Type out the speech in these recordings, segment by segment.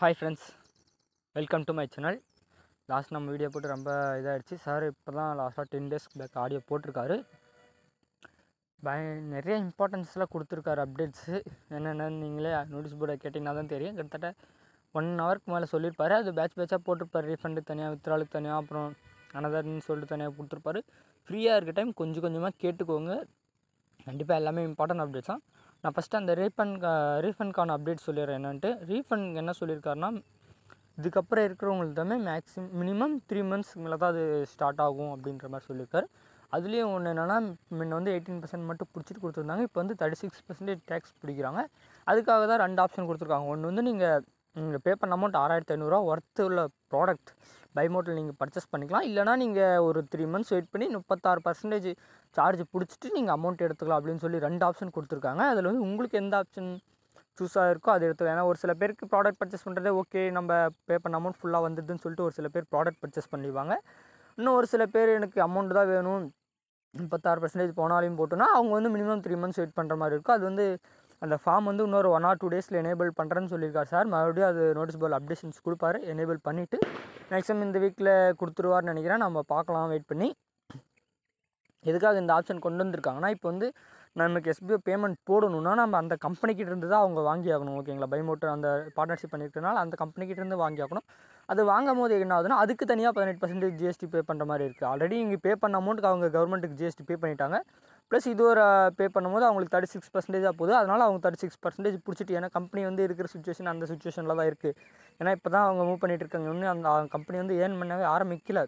Hi friends, welcome to my channel. Last நம்ம video போட்டு ரொம்ப இதாகிடுச்சு. சார் இப்போ தான் லாஸ்ட்டாக 10 days பேக் ஆடியோ போட்டிருக்காரு. நிறைய இம்பார்ட்டன்ஸ்லாம் கொடுத்துருக்காரு. அப்டேட்ஸு என்னென்னு நீங்களே நோட்டீஸ் போர்டை கேட்டிங்கன்னா தான் தெரியும். கிட்டத்தட்ட 1 ஹவருக்கு மேலே சொல்லியிருப்பாரு. அது பேட்சாக போட்டிருப்பாரு. ரீஃபண்டு தனியாக, வித்ராலுக்கு தனியாக, அப்புறம் அனதர்னு சொல்லிட்டு தனியாக கொடுத்துருப்பாரு. ஃப்ரீயாக இருக்க டைம் கொஞ்சம் கொஞ்சமாக கேட்டுக்கோங்க. கண்டிப்பாக எல்லாமே இம்பார்ட்டன்ட் அப்டேட்ஸ் தான். நான் ஃபஸ்ட்டு அந்த ரீஃபண்ட்கான அப்டேட் சொல்லிடுறேன் என்னன்ட்டு. ரீஃபண்ட் என்ன சொல்லியிருக்காருன்னா, இதுக்கப்புறம் இருக்கிறவங்களுக்கு தான் மினிமம் 3 months மேலே தான் அது ஸ்டார்ட் ஆகும் அப்படின்ற மாதிரி சொல்லியிருக்காரு. அதுலேயும் ஒன்று என்னென்னா, முன்ன வந்து 18% மட்டும் பிடிச்சிட்டு கொடுத்துருந்தாங்க. இப்போ வந்து 36% டேக்ஸ் பிடிக்கிறாங்க. அதுக்காக தான் 2 ஆப்ஷன் கொடுத்துருக்காங்க. ஒன்று வந்து நீங்கள் பே பண்ண அமௌண்ட் 6500 ஒர்த்து உள்ள ப்ராடக்ட் பைமோட்டில் நீங்கள் பர்ச்சேஸ் பண்ணிக்கலாம். இல்லைனா நீங்கள் ஒரு 3 months வெயிட் பண்ணி 36% சார்ஜ் பிடிச்சிட்டு நீங்கள் அமௌண்ட் எடுத்துக்கலாம் அப்படின்னு சொல்லி 2 ஆப்ஷன் கொடுத்துருக்காங்க. அதில் வந்து உங்களுக்கு எந்த ஆப்ஷன் சூஸாக இருக்கோ அதை எடுத்துக்கலாம். ஏன்னா ஒரு சில பேருக்கு ப்ராடக்ட் பர்ச்சேஸ் பண்ணுறதே ஓகே, நம்ம பே பண்ண அமௌண்ட் ஃபுல்லாக வந்துடுதுன்னு சொல்லிட்டு ஒரு சில பேர் ப்ராடக்ட் பர்ச்சேஸ் பண்ணிடுவாங்க. இன்னும் ஒரு சில பேர் எனக்கு அமௌண்ட் தான் வேணும், 36% போனாலையும் போட்டோன்னா அவங்க வந்து மினிமம் 3 months வெயிட் பண்ணுற மாதிரி இருக்கும். அது வந்து அந்த ஃபார்ம் வந்து இன்னொரு 1 or 2 days எனேபிள் பண்ணுறேன்னு சொல்லியிருக்காரு சார். மறுபடியும் அது நோட்டீஸ் போர்டில் அப்டேஷன்ஸ் கொடுப்பாரு. எனேபிள் பண்ணிவிட்டு மேக்ஸிமம் இந்த வீக்கில் கொடுத்துருவார்னு நினைக்கிறேன். நம்ம பார்க்கலாம் வெயிட் பண்ணி. எதுக்காக இந்த ஆப்ஷன் கொண்டு வந்திருக்காங்கன்னா, இப்போ வந்து நமக்கு எஸ்பிஐ பேமெண்ட் போடணுன்னா நம்ம அந்த கம்பெனிக்கிட்ட இருந்து தான் அவங்க வாங்கி ஆகணும். ஓகேங்களா? பைமோட்டர் அந்த பார்ட்னர்ஷிப் பண்ணியிருக்கனால அந்த கம்பெனிக்கிட்ட இருந்து வாங்கி ஆகணும். அது வாங்கும் போது என்ன ஆகுதுன்னா, அதுக்கு தனியாக 18% ஜிஎஸ்டி பே பண்ணுற மாதிரி இருக்குது. ஆல்ரெடி இங்கே பே பண்ண அமௌண்ட்டுக்கு அவங்க கவர்மெண்ட்டுக்கு ஜிஎஸ்டி பே பண்ணிட்டாங்க. ப்ளஸ் இது ஒரு பே பண்ணும்போது அவங்களுக்கு 36% போகுது. அதனால் அவங்க 36% பிடிச்சிட்டு, ஏன்னா கம்பெனி வந்து இருக்கிற சுச்சுவேஷன் அந்த சுச்சுவேஷனில் தான் இருக்குது. ஏன்னா இப்போ தான் அவங்க மூவ் பண்ணிகிட்டு இருக்காங்க. இன்னும் அந்த கம்பெனி வந்து ஏர்ன் பண்ணவே ஆரம்பிக்கல.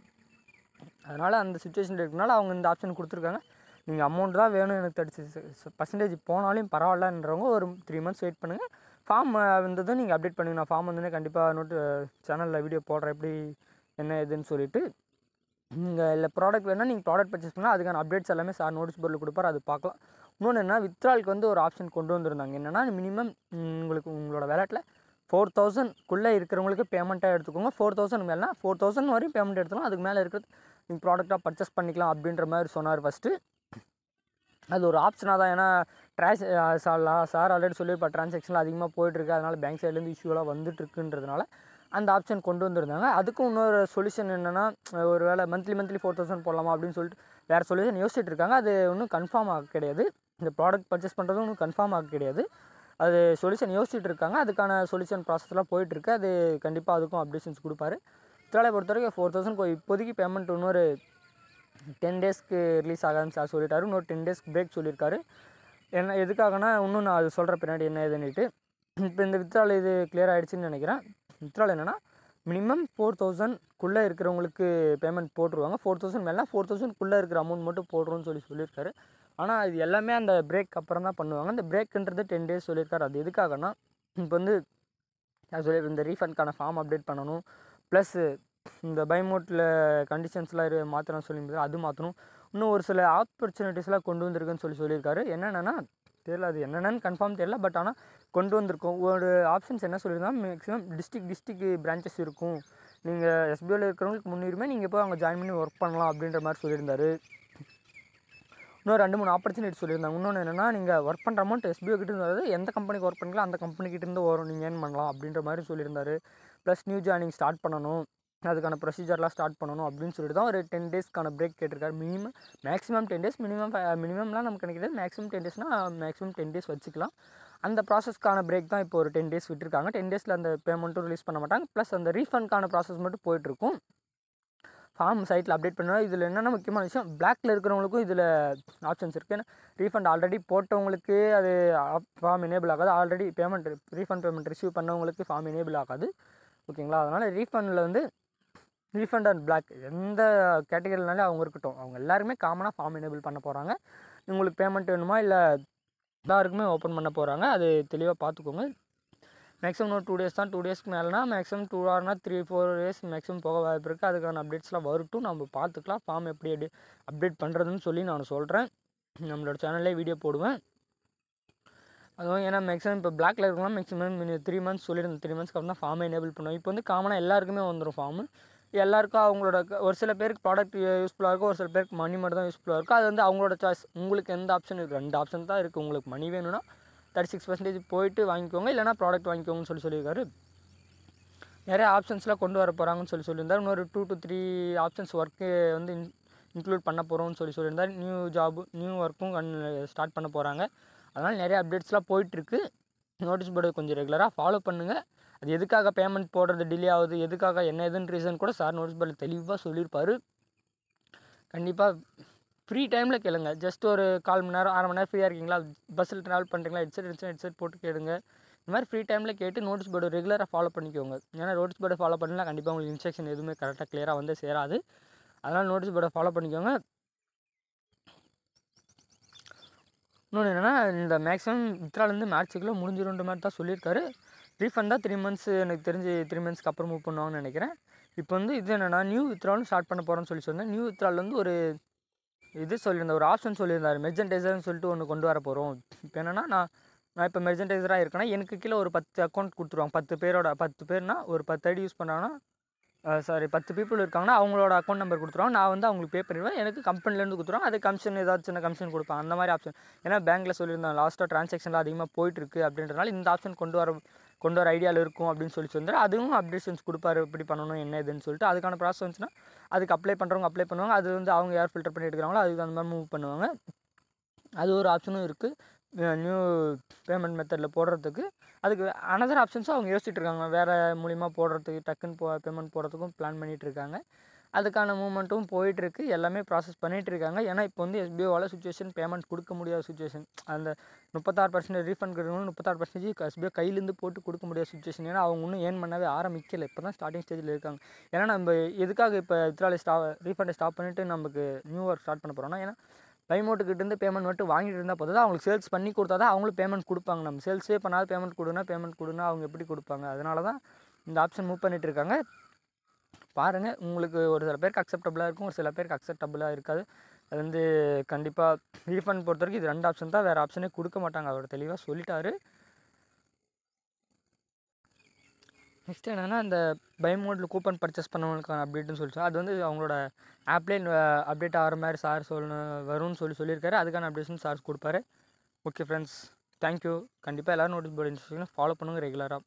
அதனால் அந்த சுச்சுவேஷன் இருக்கிறனால அவங்க இந்த ஆப்ஷன் கொடுத்துருக்காங்க. நீங்கள் அமௌண்ட் தான் வேணும், எனக்கு 36% போனாலும் பரவாயில்லன்றவங்க ஒரு 3 months வெயிட் பண்ணுங்கள். ஃபார்ம் வந்ததும் நீங்கள் அப்டேட் பண்ணுங்க. நான் ஃபார்ம் வந்தோடனே கண்டிப்பாக சேனலில் வீடியோ போடுறேன் எப்படி என்ன ஏதுன்னு சொல்லிவிட்டு. நீங்கள் இல்லை ப்ராடக்ட் வேணால் நீங்கள் ப்ராடக்ட் பர்ச்சேஸ் பண்ணால் அதுக்கான அப்டேட்ஸ் எல்லாமே சார் நோட்டீஸ் போர்டில் கொடுப்பார், அது பார்க்கலாம். இன்னொன்று என்ன, வித்ராலுக்கு வந்து ஒரு ஆப்ஷன் கொண்டு வந்திருந்தாங்க. என்னென்னா, மினிமம் உங்களுக்கு உங்களோட வேலெட்டில் 4000க்குள்ளே இருக்கிறவங்களுக்கு பேமெண்ட்டாக எடுத்துக்கோங்க. 4000 மேலேனா 4000 வரையும் பேமெண்ட் எடுத்துக்கலாம். அதுக்கு மேலே இருக்கிறது நீங்கள் ப்ராடக்டாக பர்ச்சேஸ் பண்ணிக்கலாம் அப்படின்ற மாதிரி சொன்னார் ஃபஸ்ட்டு. அது ஒரு ஆப்ஷனாக தான். ஏன்னா சார் ஆல்ரெடி சொல்லியிருப்பார், ட்ரான்சாக்ஷனில் அதிகமாக போயிட்டுருக்கு, அதனால் பேங்க் சைட்லேருந்து இஷ்யூலாம் வந்துட்டுருக்குன்றதுனால அந்த ஆப்ஷன் கொண்டு வந்திருந்தாங்க. அதுக்கும் இன்னொரு சொல்யூஷன் என்னென்னா, ஒரு வேளை மந்த்லி 4000 போடலாமா அப்படின்னு சொல்லிட்டு வேறு சொல்யூஷன் யோசிச்சுட்டு இருக்காங்க. அது இன்னும் கன்ஃபார்ம் ஆக கிடையாது. இந்த ப்ராடக்ட் பர்ச்சேஸ் பண்ணுறதும் இன்னும் கன்ஃபார்ம் ஆக கிடையாது. அது சொல்யூஷன் யோசிச்சுட்டு இருக்காங்க. அதுக்கான சொல்யூஷன் ப்ராசஸ்லாம் போயிட்டுருக்கு. அது கண்டிப்பாக அதுக்கும் அப்டேஷன்ஸ் கொடுப்பாரு. வித்ராலை பொறுத்த வரைக்கும் 4000 இப்போதைக்கு பேமெண்ட் இன்னொரு 10 daysக்கு ரிலீஸ் ஆகாதுன்னு சார் சொல்லிட்டாரு. இன்னொரு 10 days பிரேக் சொல்லியிருக்காரு. என்ன எதுக்காகனா, இன்னும் நான் அது சொல்கிற பின்னாடி என்ன ஏதுன்னுட்டு. இப்போ இந்த வித்ரால் இது கிளியர் ஆகிடுச்சின்னு நினைக்கிறேன். வித்ரால் என்னென்னா, மினிமம் 4000க்குள்ளே இருக்கிறவங்களுக்கு பேமெண்ட் போட்டுருவாங்க. 4000 மேலே 4000க்குள்ளே இருக்கிற அமௌண்ட் மட்டும் போடுறோன்னு சொல்லியிருக்காரு. ஆனால் இது எல்லாமே அந்த பிரேக் அப்புறம் தான் பண்ணுவாங்க. இந்த பிரேக்குன்றது 10 days சொல்லியிருக்காரு. அது எதுக்காகனா, இப்போ வந்து இந்த ரீஃபண்ட்கான ஃபார்ம் அப்டேட் பண்ணணும். ப்ளஸ் இந்த பைமோட்டில் கண்டிஷன்ஸ்லாம் மாற்றணும்னு சொல்லியிருந்தாரு, அது மாற்றணும். இன்னும் ஒரு சில ஆப்பர்ச்சுனிட்டிஸ்லாம் கொண்டு வந்திருக்குன்னு சொல்லியிருக்காரு. என்னென்னா தெரியல, அது என்னென்னு கன்ஃபார்ம் தெரியல. பட் ஆனால் கொண்டு வந்திருக்கோம். ஒரு ஆப்ஷன்ஸ் என்ன சொல்லியிருந்தாங்க, மேக்ஸிமம் டிஸ்ட்ரிக்ட் பிரான்ச்சஸ் இருக்கும். நீங்கள் எஸ்பிஐயில் இருக்கிறவங்களுக்கு முன்னுரிமை, நீங்கள் போய் அங்கே ஜாயின் பண்ணி ஒர்க் பண்ணலாம் அப்படின்ற மாதிரி சொல்லியிருந்தாரு. இன்னும் 2-3 ஆப்பர்ச்சுனிட்டி சொல்லியிருந்தாங்க. இன்னொன்று என்னென்னா, நீங்கள் ஒர்க் பண்ணுற அமௌண்ட் எஸ்பிஐ கிட்டேருந்து வராது, எந்த கம்பெனிக்கு ஒர்க் பண்ணலாம் அந்த கம்பெனிக்கிட்டேருந்து வரும், நீங்கள் ஏர்ன் பண்ணலாம் அப்படின்ற மாதிரி சொல்லியிருந்தாரு. ப்ளஸ் நியூ ஜாயினிங் ஸ்டார்ட் பண்ணணும், அதுக்கான ப்ரொசீஜர்லாம் ஸ்டார்ட் பண்ணணும் அப்படின்னு சொல்லிட்டு தான் ஒரு 10 daysக்கான பிரேக் கேட்டிருக்காரு. மேக்ஸிமம் 10 days, மினிமம்லாம் நமக்கு கிடைக்கிறது. மேக்ஸிமம் 10 daysனால் மேக்ஸிமம் 10 days வச்சுக்கலாம். அந்த ப்ராசஸ்க்கான பிரேக் தான் இப்போ ஒரு 10 days விட்டுருக்காங்க. 10 daysல அந்த பேமெண்ட்டும் ரிலீஸ் பண்ண மாட்டாங்க. ப்ளஸ் அந்த ரீஃபண்ட்கான ப்ராசஸ் மட்டும் போயிட்டுருக்கும். ஃபார்ம் சைட்டில் அப்டேட் பண்ணுவோம். இதில் என்னென்ன முக்கியமான விஷயம், பிளாக்ல இருக்கிறவங்களுக்கும் இதில் ஆப்ஷன்ஸ் இருக்குது. ஏன்னா ரீஃபண்ட் ஆல்ரெடி போட்டவங்களுக்கு அது ஃபார்ம் எனேபிள் ஆகாது. ஆல்ரெடி ரீஃபண்ட் பேமெண்ட் ரிசீவ் பண்ணவங்களுக்கு ஃபார்ம் எனேபிள் ஆகாது. ஓகேங்களா? அதனால் ரீஃபண்டில் வந்து ரீஃபண்ட் அண்ட் பிளாக் எந்த கேட்டகரினாலே அவங்க இருக்கட்டும், அவங்க எல்லாருமே காமனாக ஃபார்ம் எனேபிள் பண்ண போகிறாங்க. உங்களுக்கு பேமெண்ட் வேணுமா இல்லை எல்லாருக்குமே ஓப்பன் பண்ண போகிறாங்க. அது தெளிவாக பார்த்துக்கோங்க. மேக்ஸிமம் இன்னும் 2 days தான். 2 daysக்கு மேலேனா மேக்ஸிமம் 2 or 3-4 days மேக்ஸிமம் போக வாய்ப்பு இருக்குது. அதுக்கான அப்டேட்ஸ்லாம் வரட்டும், நம்ம பார்த்துக்கலாம். ஃபார்ம் எப்படி அப்டேட் பண்ணுறதுன்னு சொல்லி நான் சொல்கிறேன். நம்மளோட சேனல்லே வீடியோ போடுவேன். அதுவும் ஏன்னா மேக்ஸிமம் இப்போ பிளாக்ல இருக்கலாம். மேக்ஸிமம் 3 months சொல்லியிருந்தேன். 3 monthsக்கு அப்புறம் தான் ஃபார்மை எனேபிள் பண்ணுவோம். இப்போ வந்து காமனாக எல்லாருக்குமே வந்துடும் ஃபார்மு. எல்லாருக்கும் அவங்களோட ஒரு சில பேருக்கு ப்ராடக்ட் யூஸ்ஃபுல்லாக இருக்கும், ஒரு சில பேருக்கு மணி மட்டும் தான் யூஸ்ஃபுல்லாக இருக்கும். அது வந்து அவங்களோட சாய்ஸ். உங்களுக்கு எந்த ஆப்ஷன் இருக்குது, 2 ஆப்ஷன் தான் இருக்குது. உங்களுக்கு மணி வேணும்னா 36% போயிட்டு வாங்கிக்கோங்க, இல்லைனா ப்ராடக்ட் வாங்கிக்கோங்கன்னு சொல்லியிருக்காரு. நிறைய ஆப்ஷன்ஸ்லாம் கொண்டு வர போகிறாங்கன்னு சொல்லியிருந்தார். இன்னொரு 2 to 3 ஆப்ஷன்ஸ் ஒர்க்கு வந்து இன்க்ளூட் பண்ண போகிறோம்னு சொல்லியிருந்தார். நியூ ஒர்க்கும் ஸ்டார்ட் பண்ண போகிறாங்க. அதனால் நிறைய அப்டேட்ஸ்லாம் போயிட்டுருக்கு. நோட்டீஸ் போர்டு கொஞ்சம் ரெகுலராக ஃபாலோ பண்ணுங்கள். அது எதுக்காக பேமெண்ட் போடுறது டிலே ஆகுது, எதுக்காக என்ன எதுன்னு ரீசன் கூட சார் நோட்டீஸ் போர்டில் தெளிவாக சொல்லியிருப்பார். கண்டிப்பாக ஃப்ரீ டைமில் கேளுங்க. ஜஸ்ட் ஒரு 1/4 மணி நேரம் 1/2 மணி நேரம் ஃப்ரீயாக இருக்கீங்களா, பஸ்ஸில் ட்ராவல் பண்ணுறீங்களா, ஹெட்செட் போட்டு கேளுங்க. இந்த மாதிரி ஃப்ரீ டைமில் கேட்டு நோட்டீஸ் போர்டு ரெகுலராக ஃபாலோ பண்ணிக்கோங்க. ஏன்னா நோட்டீஸ் போர்டை ஃபாலோ பண்ணலாம் கண்டிப்பாக உங்களுக்கு இன்ஸ்ட்ரக்ஷன் எதுவுமே கரெக்டாக கிளியராக வந்து சேராது. அதனால் நோட்டீஸ் போர்டை ஃபாலோ பண்ணிக்கோங்க. இன்னொன்று என்னென்னா, இந்த மேக்ஸிமம் வித்ராலேருந்து மார்ச்சுக்குள்ளே முடிஞ்சிருன்ற மாதிரி தான் சொல்லியிருக்காரு. ரீஃபண்ட் தான் 3 மந்த்ஸ் எனக்கு தெரிஞ்சு 3 மந்த்ஸ்க்கு அப்புறம் மூவ் பண்ணுவாங்கன்னு நினைக்கிறேன். இப்போ வந்து இது என்னென்னா, நியூ வித்ராலும் ஸ்டார்ட் பண்ண போகிறோன்னு சொன்னேன். நியூ வித்ரால் வந்து ஒரு சொல்லியிருந்தேன், ஒரு ஆப்ஷன் சொல்லியிருந்தார். மெர்ஜென்டைசர்னு சொல்லிட்டு ஒன்று கொண்டு வர போகிறோம். இப்போ என்னென்னா, நான் இப்போ மெர்ஜென்டைசராக இருக்கேன்னா எனக்கு கீழே ஒரு 10 அக்கௌண்ட் கொடுத்துருவாங்க. 10 பேர்னா ஒரு 10 ஐடி யூஸ் பண்ணுறாங்கன்னா 10 பீப்புள் இருக்காங்கன்னா அவங்களோட அக்கௌண்ட் நம்பர் கொடுத்துருவாங்க. நான் வந்து அவங்களுக்கு பே பண்ணிடுவேன். எனக்கு கம்பெனிலேருந்து கொடுத்துருவாங்க. அது கமிஷன் ஏதாவது சின்ன கமிஷன் கொடுப்பாங்க. அந்த மாதிரி ஆப்ஷன். ஏன்னா பேங்க்கில் சொல்லியிருந்தாங்க லாஸ்ட்டாக ட்ரான்சாக்ஷன்லாம் அதிகமாக போயிட்டுருக்கு அப்படின்றனால இந்த ஆப்ஷன் கொண்டு வர ஐடியாவில் இருக்கும் அப்படின்னு சொல்லியிருந்தாரு. அதுவும் அப்டேஷன்ஸ் கொடுப்பாரு, எப்படி பண்ணணும் என்ன இதுன்னு சொல்லிட்டு. அதுக்கான ப்ராசஸ் வந்துச்சுன்னா அதுக்கு அப்ளை பண்ணுவாங்க. அது வந்து அவங்க யார் ஃபில்டர் பண்ணி எடுக்கிறாங்களோ அதுக்கு அந்த மாதிரி மூவ் பண்ணுவாங்க. அது ஒரு ஆப்ஷனும் இருக்குது நியூ பேமெண்ட் மெத்தடில் போடுறதுக்கு. அதுக்கு அனதர் ஆப்ஷன்ஸும் அவங்க யோசிச்சுட்டு இருக்காங்க. வேறு மூலிமா போடுறதுக்கு டக்குன்னு பேமெண்ட் போடுறதுக்கும் பிளான் பண்ணிகிட்டு இருக்காங்க. அதுக்கான மூவ்மெண்ட்டும் போயிட்டுருக்கு. எல்லாமே ப்ராசஸ் பண்ணிகிட்ருக்காங்க. ஏன்னா இப்போ வந்து எஸ்பிஐவால் சுச்சுவேஷன் பேமெண்ட் கொடுக்க முடியாத சுச்சுவேஷன். அந்த 36% ரீஃபண்ட் கிடைக்கணும், 36% எஸ்பிஐ கையிலேருந்து போட்டு கொடுக்க முடியாத சுச்சுவேஷன். ஏன்னா அவங்க இன்னும் ஏர்ன் பண்ணவே ஆரம்பிக்கலை. இப்போ தான் ஸ்டார்டிங் ஸ்டேஜில் இருக்காங்க. ஏன்னா நம்ம எதுக்காக இப்போ ரீஃபண்டை ஸ்டாப் பண்ணிவிட்டு நமக்கு நியூ ஒர்க் ஸ்டார்ட் பண்ண போகிறோம்னா, ஏன்னா பைமோட்டுக்கிட்டேருந்து பேமெண்ட் மட்டும் வாங்கிட்டு இருந்தால் போதும். அவங்களுக்கு சேல்ஸ் பண்ணி கொடுத்தா தான் அவங்களும் பேமெண்ட் கொடுப்பாங்க. நம்ம சேல்ஸே பண்ணாத பேமெண்ட் கொடுன்னா அவங்க எப்படி கொடுப்பாங்க? அதனால தான் இந்த ஆப்ஷன் மூவ் பண்ணிகிட்டு இருக்காங்க. பாருங்கள், உங்களுக்கு ஒரு சில பேருக்கு அக்செப்டபுளாக இருக்கும், ஒரு சில பேருக்கு அக்செப்டபுளாக இருக்காது. அது வந்து கண்டிப்பாக ரீஃபண்ட் பொறுத்த வரைக்கும் இது 2 ஆப்ஷன் தான், வேறு ஆப்ஷனே கொடுக்க மாட்டாங்க. அவர் தெளிவாக சொல்லிட்டாரு. நெக்ஸ்ட் என்னென்னா, இந்த பை மோடில் கூப்பன் பர்ச்சேஸ் பண்ணவங்களுக்கான அப்டேட்னு சொல்லிச்சு. அது வந்து அவங்களோட ஆப்லேயே அப்டேட் ஆகிற மாதிரி சார் வரும்னு சொல்லியிருக்காரு. அதுக்கான அப்டேஷன் சார் கொடுப்பாரு. Okay friends, thank you. கண்டிப்பாக எல்லோரும் நோட்டீஸ் போர்டு இன்ஸ்ட்ரக்ஷனை ஃபாலோ பண்ணுங்கள் ரெகுலராக.